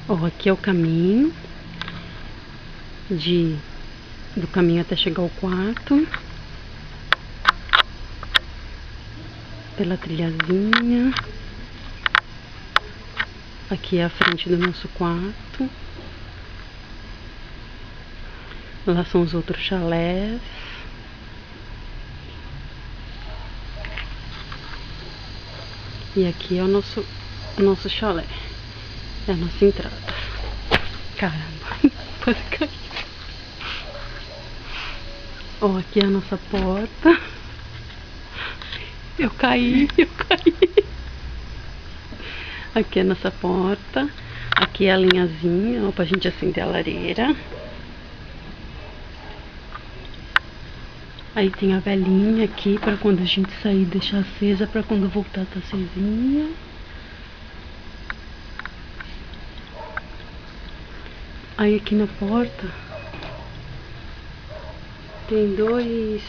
Ó, aqui é o caminho do caminho até chegar ao quarto. Pela trilhazinha. Aqui é a frente do nosso quarto. Lá são os outros chalés. E aqui é o nosso chalé. É a nossa entrada. Caramba, quase caí. Ó, aqui é a nossa porta. Eu caí. Aqui é a nossa porta. Aqui é a linhazinha, ó, pra gente acender a lareira. Aí tem a velinha aqui pra quando a gente sair deixar acesa, pra quando voltar tá acesinha. Aí aqui na porta tem dois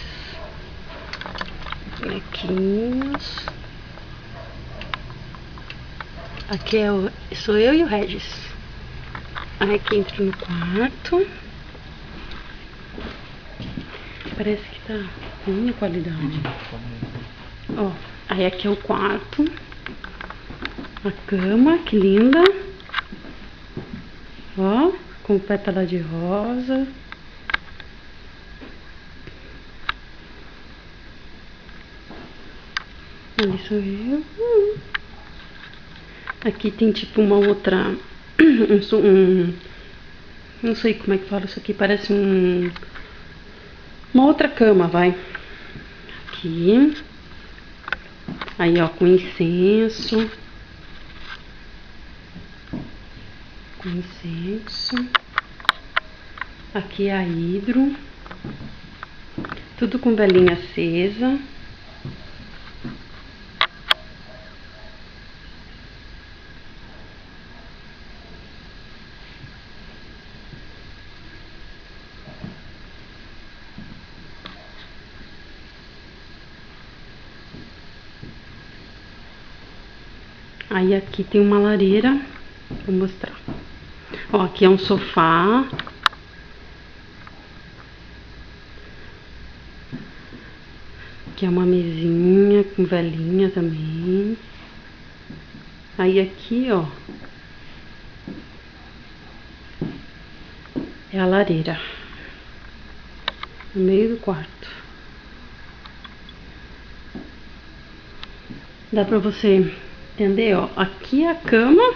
bonequinhos. Aqui sou eu e o Regis. Aí aqui entro no quarto. Parece que tá ruim a qualidade. Ó, aí aqui é o quarto. A cama, que linda. Ó, com pétala de rosa. Ali sou eu. Aqui tem tipo uma outra... não sei como é que fala isso aqui. Parece uma outra cama, vai. Aqui. Aí, ó, com incenso. Com incenso. Aqui é a hidro. Tudo com velinha acesa. Aí aqui tem uma lareira. Vou mostrar. Ó, aqui é um sofá. Aqui é uma mesinha com velinha também. Aí aqui, ó, é a lareira. No meio do quarto. Dá pra você entender, ó. Aqui é a cama.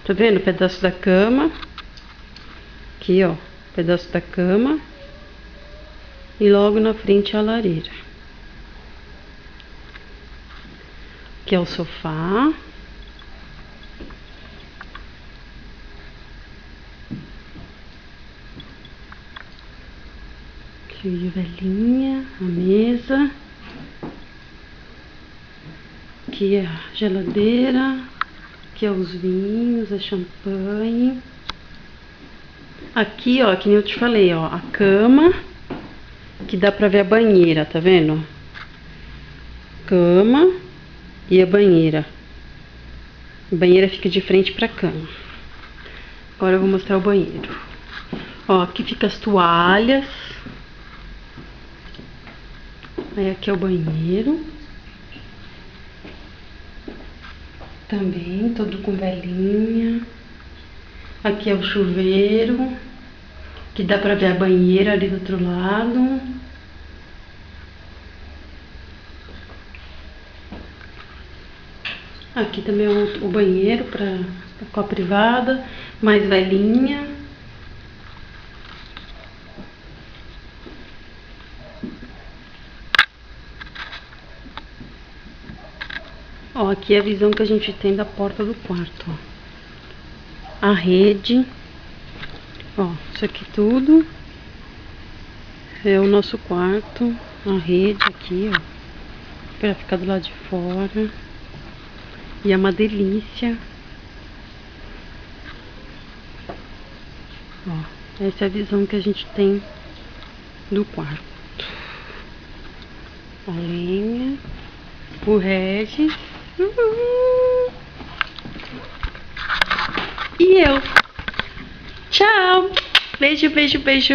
Tá vendo? Pedaço da cama. Aqui, ó. Pedaço da cama. E logo na frente a lareira. Aqui é o sofá. Aqui de velinha. A mesa. Aqui é a geladeira. Aqui é os vinhos, a champanhe. Aqui, ó, que nem eu te falei, ó, a cama, que dá pra ver a banheira, tá vendo? Cama e a banheira. A banheira fica de frente pra cama. Agora eu vou mostrar o banheiro. Ó, aqui fica as toalhas. Aí aqui é o banheiro. Também, todo com velinha. Aqui é o chuveiro, que dá pra ver a banheira ali do outro lado. Aqui também é o banheiro com a privada, mais velinha. Ó, aqui é a visão que a gente tem da porta do quarto, ó. A rede, ó, isso aqui tudo é o nosso quarto. A rede aqui, ó, pra ficar do lado de fora. E é uma delícia. Ó, essa é a visão que a gente tem do quarto. A lenha, o Regis. e eu. Tchau! Beijo, beijo, beijo!